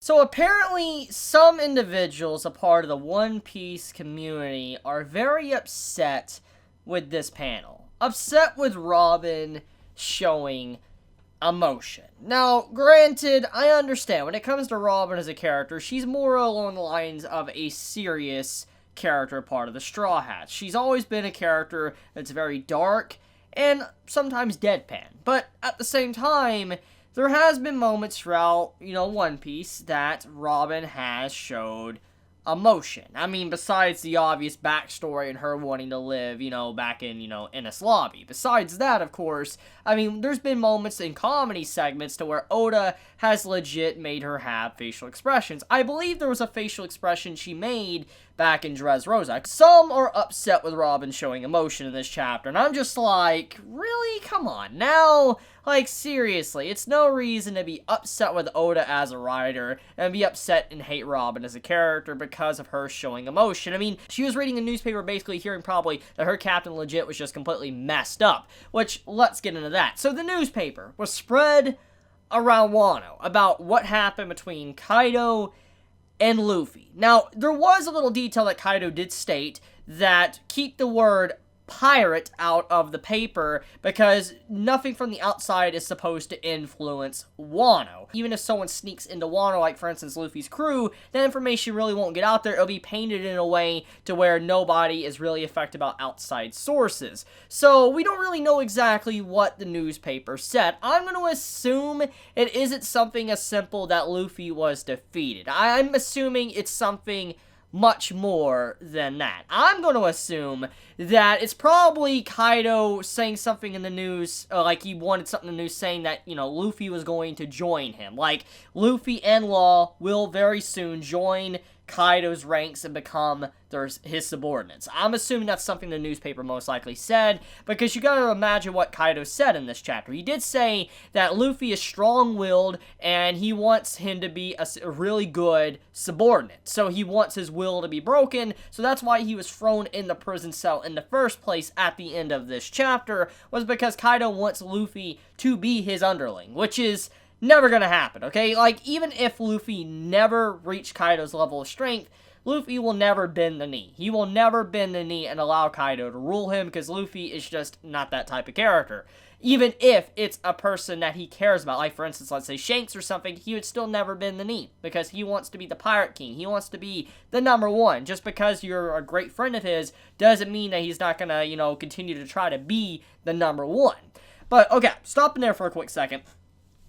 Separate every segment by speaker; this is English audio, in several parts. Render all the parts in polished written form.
Speaker 1: So apparently, some individuals, a part of the One Piece community, are very upset with this panel. Upset with Robin showing emotion. Now, granted, I understand, when it comes to Robin as a character, she's more along the lines of a serious character part of the Straw Hats. She's always been a character that's very dark and sometimes deadpan. But at the same time, there has been moments throughout, One Piece that Robin has showed emotion. I mean, besides the obvious backstory and her wanting to live, back in, Enies Lobby. Besides that, of course, I mean, there's been moments in comedy segments to where Oda has legit made her have facial expressions. I believe there was a facial expression she made back in Dressrosa. Some are upset with Robin showing emotion in this chapter, and I'm just like, really? Come on, now? Like, seriously, it's no reason to be upset with Oda as a writer and be upset and hate Robin as a character because of her showing emotion. I mean, she was reading a newspaper basically hearing probably that her captain legit was just completely messed up, which, let's get into that. So the newspaper was spread around Wano about what happened between Kaido and Luffy. Now, there was a little detail that Kaido did state that keep the word pirate out of the paper because nothing from the outside is supposed to influence Wano. Even if someone sneaks into Wano, like for instance Luffy's crew, that information really won't get out there. It'll be painted in a way to where nobody is really affected by outside sources. So we don't really know exactly what the newspaper said. I'm going to assume it isn't something as simple that Luffy was defeated. I'm assuming it's something much more than that. I'm going to assume that it's probably Kaido saying something in the news, like he wanted something in the news saying that, Luffy was going to join him. Like, Luffy and Law will very soon join Kaido's ranks and become his subordinates. I'm assuming that's something the newspaper most likely said, because you gotta imagine what Kaido said in this chapter. He did say that Luffy is strong-willed, and he wants him to be a really good subordinate. So he wants his will to be broken, so that's why he was thrown in the prison cell in the first place at the end of this chapter, was because Kaido wants Luffy to be his underling, which is never gonna happen, okay? Like, even if Luffy never reached Kaido's level of strength, Luffy will never bend the knee. He will never bend the knee and allow Kaido to rule him, because Luffy is just not that type of character. Even if it's a person that he cares about, like for instance, let's say Shanks or something, he would still never bend the knee, because he wants to be the Pirate King. He wants to be the number one. Just because you're a great friend of his doesn't mean that he's not gonna, continue to try to be the number one. But, okay, stopping there for a quick second.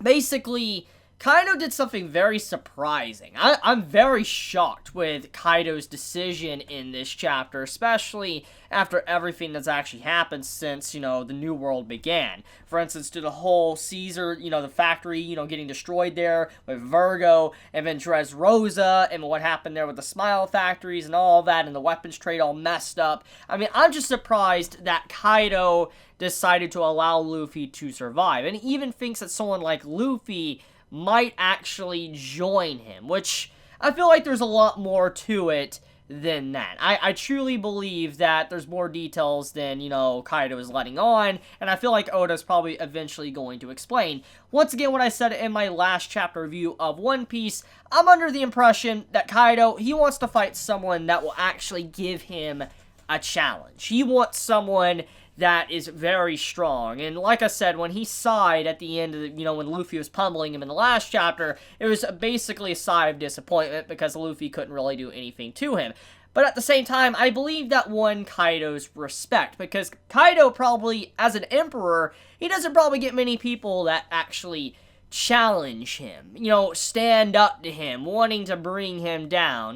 Speaker 1: Basically, Kaido did something very surprising. I'm very shocked with Kaido's decision in this chapter, especially after everything that's actually happened since, the New World began. For instance, to the whole Caesar, the factory, getting destroyed there with Virgo, and then Dressrosa, and what happened there with the Smile factories and all that, and the weapons trade all messed up. I mean, I'm just surprised that Kaido decided to allow Luffy to survive, and even thinks that someone like Luffy might actually join him, which I feel like there's a lot more to it than that. I truly believe that there's more details than, Kaido is letting on, and I feel like Oda's probably eventually going to explain. Once again, what I said in my last chapter review of One Piece, I'm under the impression that Kaido, he wants to fight someone that will actually give him a challenge. He wants someone that is very strong. And like I said, when he sighed at the end of when Luffy was pummeling him in the last chapter, it was basically a sigh of disappointment because Luffy couldn't really do anything to him. But at the same time, I believe that won Kaido's respect, because Kaido probably, as an emperor, he doesn't probably get many people that actually challenge him, stand up to him, wanting to bring him down.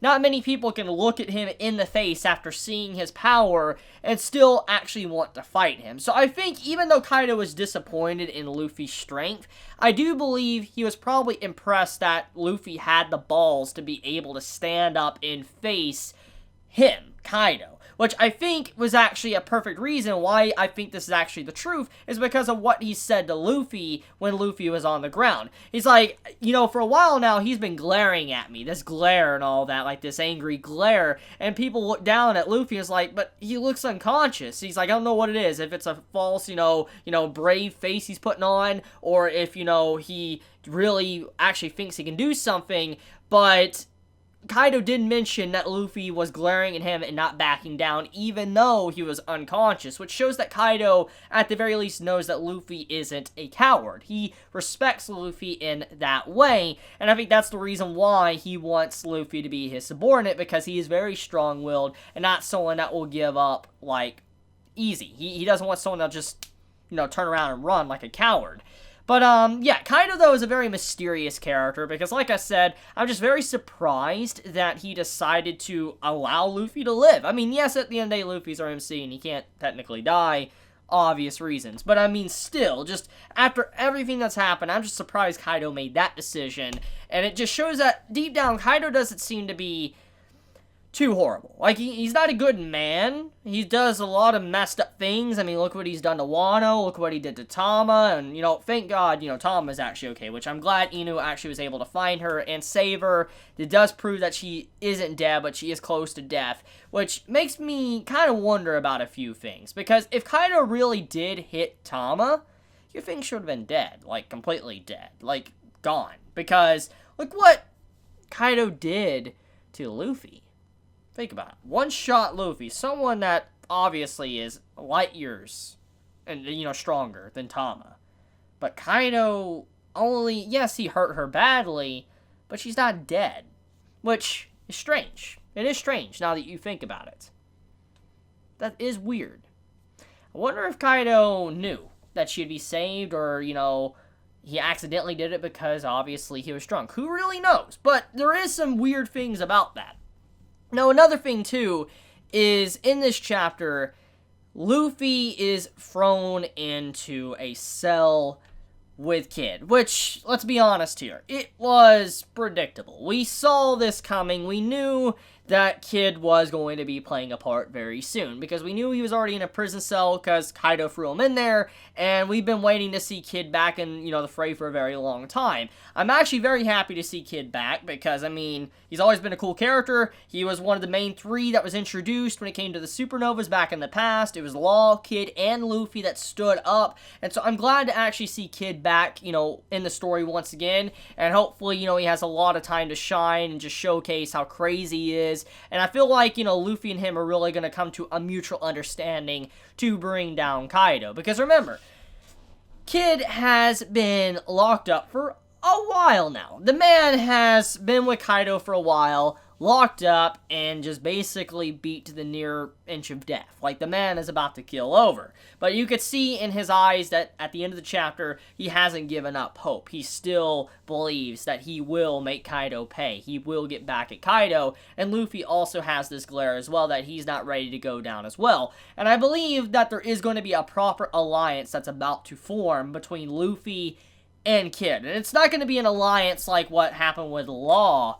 Speaker 1: Not many people can look at him in the face after seeing his power and still actually want to fight him. So I think even though Kaido was disappointed in Luffy's strength, I do believe he was probably impressed that Luffy had the balls to be able to stand up and face him, Kaido. which I think was actually a perfect reason why I think this is actually the truth, is because of what he said to Luffy when Luffy was on the ground. He's like, you know, for a while now, he's been glaring at me, this glare and all that, like this angry glare, and people look down at Luffy and is like, but he looks unconscious. He's like, I don't know what it is, if it's a false, you know, brave face he's putting on, or if, you know, he really actually thinks he can do something, but Kaido did mention that Luffy was glaring at him and not backing down, even though he was unconscious, which shows that Kaido, at the very least, knows that Luffy isn't a coward. He respects Luffy in that way, and I think that's the reason why he wants Luffy to be his subordinate, because he is very strong-willed and not someone that will give up, like, easy. He doesn't want someone that'll just, you know, turn around and run like a coward. But, yeah, Kaido, though, is a very mysterious character, because, like I said, I'm just very surprised that he decided to allow Luffy to live. I mean, yes, at the end of the day, Luffy's our MC, and he can't technically die, obvious reasons. But, I mean, still, just after everything that's happened, I'm just surprised Kaido made that decision, and it just shows that, deep down, Kaido doesn't seem to be too horrible. Like, he's not a good man. He does a lot of messed up things. I mean, look what he's done to Wano. Look what he did to Tama. And, you know, thank God, you know, Tama's actually okay, which I'm glad Inu actually was able to find her and save her. It does prove that she isn't dead, but she is close to death, which makes me kind of wonder about a few things. Because if Kaido really did hit Tama, you think she would have been dead. Like, completely dead. Like, gone. Because look what Kaido did to Luffy. Think about it. One-shot Luffy, someone that obviously is light years and, you know, stronger than Tama. But Kaido only, yes, he hurt her badly, but she's not dead. Which is strange. It is strange now that you think about it. That is weird. I wonder if Kaido knew that she'd be saved, or, you know, he accidentally did it because obviously he was drunk. Who really knows? But there is some weird things about that. Now, another thing, too, is in this chapter, Luffy is thrown into a cell with Kid, which, let's be honest here, it was predictable. We saw this coming. We knew that Kid was going to be playing a part very soon, because we knew he was already in a prison cell because Kaido threw him in there, and we've been waiting to see Kid back in, you know, the fray for a very long time. I'm actually very happy to see Kid back, because, I mean, he's always been a cool character. He was one of the main three that was introduced when it came to the Supernovas back in the past. It was Law, Kid, and Luffy that stood up, and so I'm glad to actually see Kid back, you know, in the story once again, and hopefully, you know, he has a lot of time to shine and just showcase how crazy he is. And I feel like, you know, Luffy and him are really going to come to a mutual understanding to bring down Kaido. Because remember, Kid has been locked up for a while now. The man has been with Kaido for a while, locked up, and just basically beat to the near inch of death. Like, the man is about to keel over. But you could see in his eyes that at the end of the chapter, he hasn't given up hope. He still believes that he will make Kaido pay. He will get back at Kaido. And Luffy also has this glare as well, that he's not ready to go down as well. And I believe that there is going to be a proper alliance that's about to form between Luffy and Kid. And it's not going to be an alliance like what happened with Law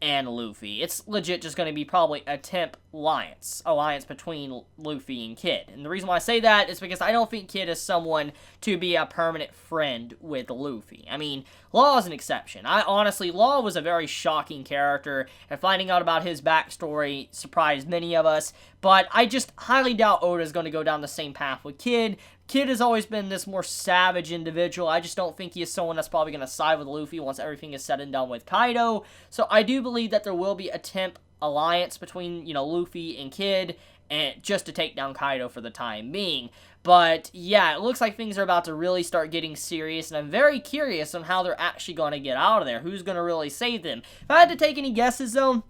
Speaker 1: and Luffy. It's legit just going to be probably a temp alliance between Luffy and Kid. And the reason why I say that is because I don't think Kid is someone to be a permanent friend with Luffy. I mean, Law is an exception. Honestly, Law was a very shocking character, and finding out about his backstory surprised many of us, but I just highly doubt Oda is going to go down the same path with Kid. Kid has always been this more savage individual. I just don't think he is someone that's probably going to side with Luffy once everything is said and done with Kaido. So I do believe that there will be a temp alliance between, you know, Luffy and Kid, and just to take down Kaido for the time being. But yeah, it looks like things are about to really start getting serious, and I'm very curious on how they're actually going to get out of there. Who's going to really save them? If I had to take any guesses, though,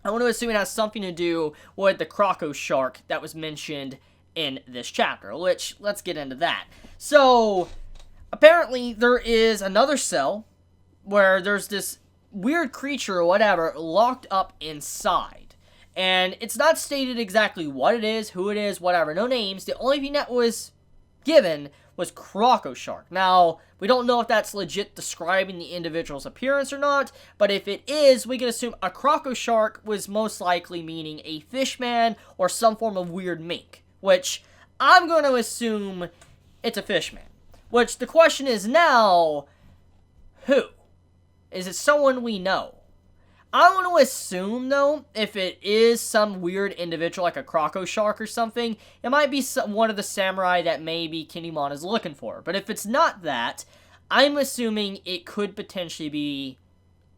Speaker 1: I want to assume it has something to do with the croco shark that was mentioned in this chapter, which, let's get into that. So, apparently, there is another cell where there's this weird creature or whatever locked up inside. And it's not stated exactly what it is, who it is, whatever. No names. The only thing that was given was croco shark. Now, we don't know if that's legit describing the individual's appearance or not, but if it is, we can assume a croco shark was most likely meaning a fishman or some form of weird mink, which I'm going to assume it's a fishman. Which, the question is now, who? Is it someone we know? I want to assume, though, if it is some weird individual like a croco shark or something, it might be one of the samurai that maybe Kinemon is looking for. But if it's not that, I'm assuming it could potentially be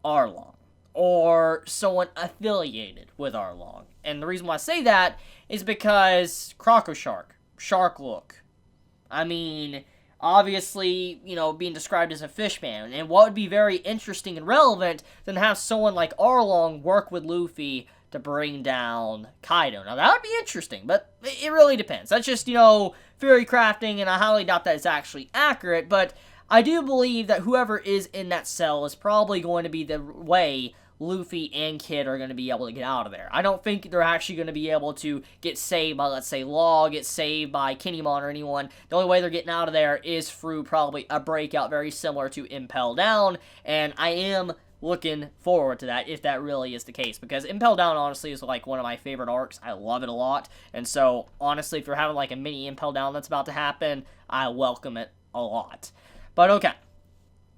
Speaker 1: Arlong, or someone affiliated with Arlong. And the reason why I say that is because croco shark look. I mean, obviously, you know, being described as a fishman. And what would be very interesting and relevant than have someone like Arlong work with Luffy to bring down Kaido. Now, that would be interesting, but it really depends. That's just, you know, theory crafting, and I highly doubt that it's actually accurate, but I do believe that whoever is in that cell is probably going to be the way Luffy and Kid are going to be able to get out of there. I don't think they're actually going to be able to get saved by, let's say, Law, get saved by Kinemon or anyone. The only way they're getting out of there is through probably a breakout very similar to Impel Down, and I am looking forward to that if that really is the case, because Impel Down honestly is like one of my favorite arcs. I love it a lot, and so honestly, if you're having like a mini Impel Down that's about to happen, I welcome it a lot. But okay,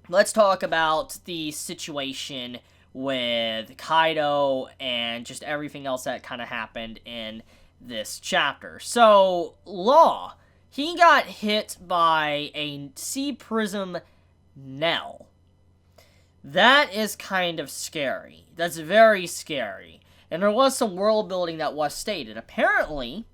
Speaker 1: let's talk about the situation with Kaido and just everything else that kind of happened in this chapter. So, Law, he got hit by a Sea Prism Nell. That is kind of scary. That's very scary. And there was some world building that was stated. Apparently,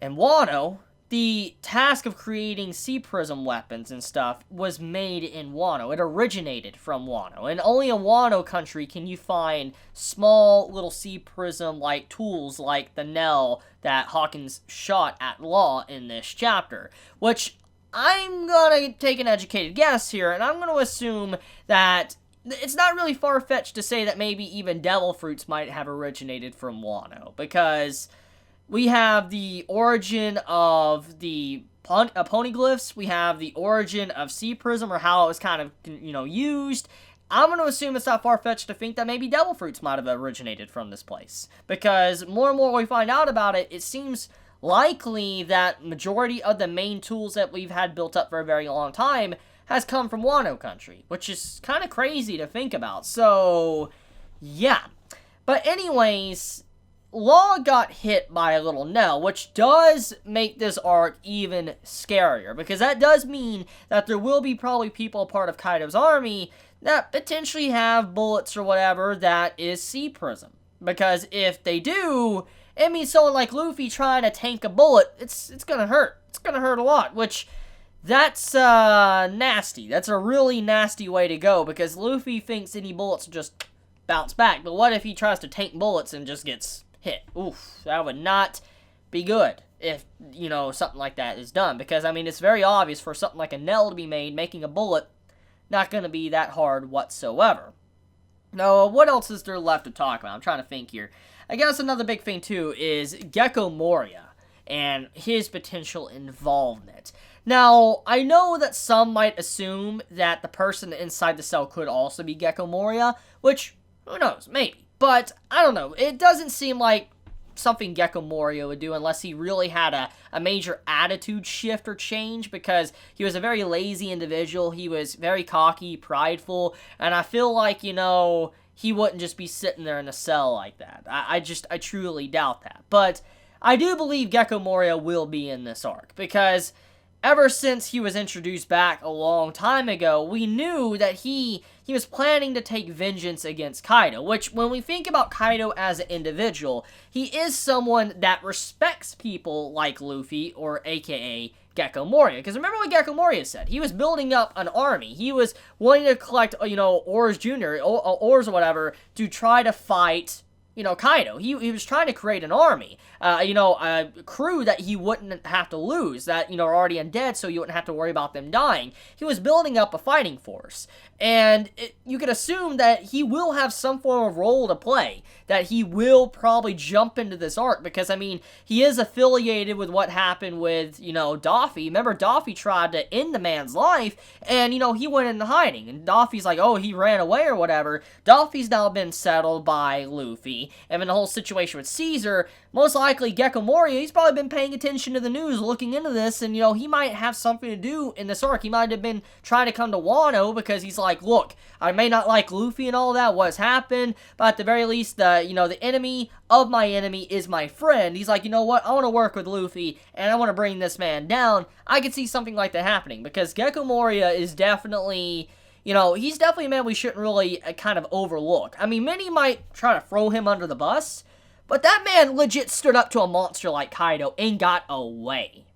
Speaker 1: in Wano, the task of creating Sea Prism weapons and stuff was made in Wano. It originated from Wano. And only in Wano country can you find small little Sea Prism-like tools like the Nell that Hawkins shot at Law in this chapter. Which, I'm gonna take an educated guess here, and I'm gonna assume that it's not really far-fetched to say that maybe even Devil Fruits might have originated from Wano. Because we have the origin of the poneglyphs, we have the origin of Sea Prism, or how it was kind of, you know, used. I'm going to assume it's not far-fetched to think that maybe Devil Fruits might have originated from this place. Because more and more we find out about it, it seems likely that majority of the main tools that we've had built up for a very long time has come from Wano country, which is kind of crazy to think about. So, yeah. But anyways, Law got hit by a little Nell, which does make this arc even scarier, because that does mean that there will be probably people a part of Kaido's army that potentially have bullets or whatever that is Sea Prism. Because if they do, it means someone like Luffy trying to tank a bullet, it's gonna hurt. It's gonna hurt a lot, which, that's nasty. That's a really nasty way to go, because Luffy thinks any bullets will just bounce back, but what if he tries to tank bullets and just gets hit? Oof, that would not be good if, you know, something like that is done. Because, I mean, it's very obvious for something like a Nell to be made, making a bullet, not going to be that hard whatsoever. Now, what else is there left to talk about? I'm trying to think here. I guess another big thing, too, is Gecko Moria and his potential involvement. Now, I know that some might assume that the person inside the cell could also be Gecko Moria, which, who knows, maybe. But, I don't know, it doesn't seem like something Gecko Moria would do unless he really had a major attitude shift or change, because he was a very lazy individual, he was very cocky, prideful, and I feel like, you know, he wouldn't just be sitting there in a cell like that. I truly doubt that. But I do believe Gecko Moria will be in this arc, because ever since he was introduced back a long time ago, we knew that he was planning to take vengeance against Kaido, which, when we think about Kaido as an individual, he is someone that respects people like Luffy, or aka Gecko Moria. Because remember what Gecko Moria said. He was building up an army. He was wanting to collect, you know, Oars Jr., Oars or whatever, to try to fight, Kaido. He was trying to create an army, a crew that he wouldn't have to lose, that, are already undead, so you wouldn't have to worry about them dying. He was building up a fighting force, and you can assume that he will have some form of role to play, that he will probably jump into this arc, because, he is affiliated with what happened with, Doffy. Remember, Doffy tried to end the man's life, and, he went into hiding, and Doffy's like, oh, he ran away or whatever. Doffy's now been settled by Luffy, and in the whole situation with Caesar, most likely Gecko Moria, he's probably been paying attention to the news, looking into this, and, he might have something to do in this arc. He might have been trying to come to Wano, because he's like, look, I may not like Luffy and all that, what's happened, but at the very least, the enemy of my enemy is my friend. He's like, you know what, I want to work with Luffy, and I want to bring this man down. I could see something like that happening, because Gecko Moria is definitely... he's definitely a man we shouldn't really kind of overlook. Many might try to throw him under the bus, but that man legit stood up to a monster like Kaido and got away.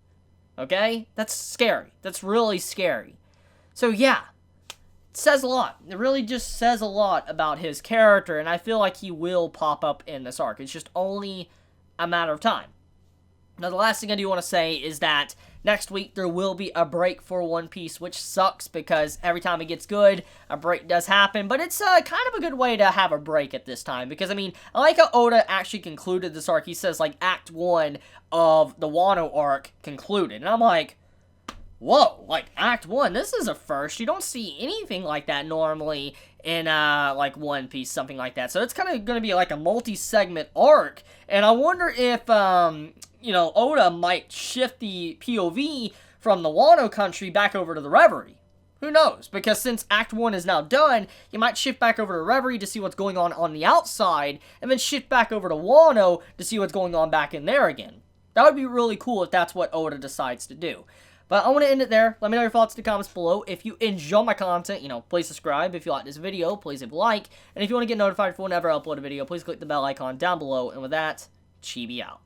Speaker 1: Okay? That's scary. That's really scary. So yeah, it says a lot. It really just says a lot about his character, and I feel like he will pop up in this arc. It's just only a matter of time. Now, the last thing I do want to say is that next week there will be a break for One Piece, which sucks because every time it gets good, a break does happen. But it's kind of a good way to have a break at this time because, I like how Oda actually concluded this arc. He says, like, Act 1 of the Wano arc concluded. And I'm like, whoa, like, Act 1, this is a first. You don't see anything like that normally in, like, One Piece, something like that. So it's kind of going to be, like, a multi-segment arc. And I wonder if, Oda might shift the POV from the Wano country back over to the Reverie. Who knows? Because since Act 1 is now done, you might shift back over to Reverie to see what's going on the outside, and then shift back over to Wano to see what's going on back in there again. That would be really cool if that's what Oda decides to do. But I want to end it there. Let me know your thoughts in the comments below. If you enjoy my content, please subscribe. If you like this video, please leave a like. And if you want to get notified for whenever I upload a video, please click the bell icon down below. And with that, Chibi out.